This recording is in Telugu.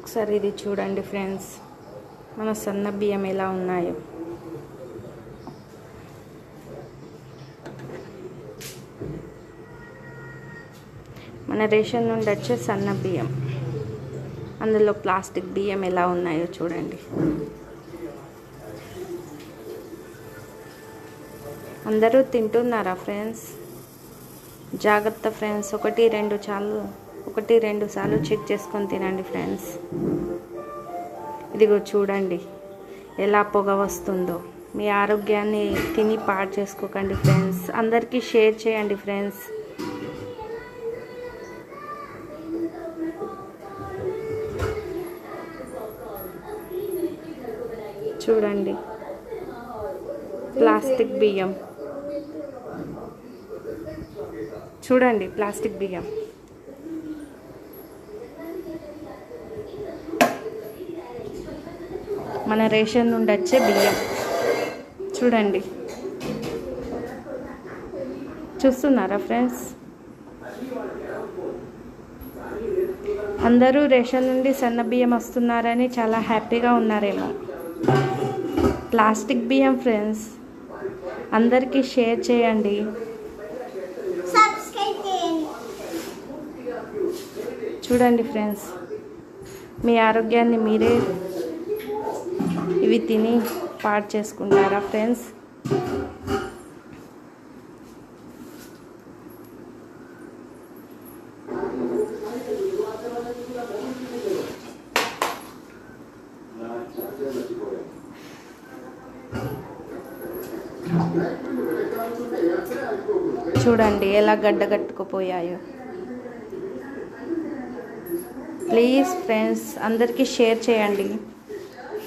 ఒకసారి ఇది చూడండి ఫ్రెండ్స్, మన సన్న బియ్యం ఎలా ఉన్నాయో. మన రేషన్ నుండి వచ్చే సన్న బియ్యం, అందులో ప్లాస్టిక్ బియ్యం ఎలా ఉన్నాయో చూడండి. అందరూ తింటున్నారా ఫ్రెండ్స్? జాగ్రత్త ఫ్రెండ్స్, 1-2 సార్లు చెక్ చేసుకొని తినండి ఫ్రెండ్స్. ఇదిగో చూడండి ఎలా పొగ వస్తుందో. మీ ఆరోగ్యాన్ని తిని పాడు చేసుకోకండి ఫ్రెండ్స్. అందరికీ షేర్ చేయండి ఫ్రెండ్స్. చూడండి ప్లాస్టిక్ బియ్యం, చూడండి ప్లాస్టిక్ బియ్యం. మన రేషన్ నుండి వచ్చే బియ్యం చూడండి. చూస్తున్నారా ఫ్రెండ్స్? అందరూ రేషన్ నుండి సన్న బియ్యం వస్తున్నారని చాలా హ్యాపీగా ఉన్నారేమో. ప్లాస్టిక్ బియ్యం ఫ్రెండ్స్, అందరికీ షేర్ చేయండి. చూడండి ఫ్రెండ్స్, మీ ఆరోగ్యాన్ని మీరే ఇవి తిని పాడు చేసుకుంటారా ఫ్రెండ్స్? చూడండి ఎలా గడ్డగట్టుకుపోయాయో. ప్లీజ్ ఫ్రెండ్స్, అందరికీ షేర్ చేయండి.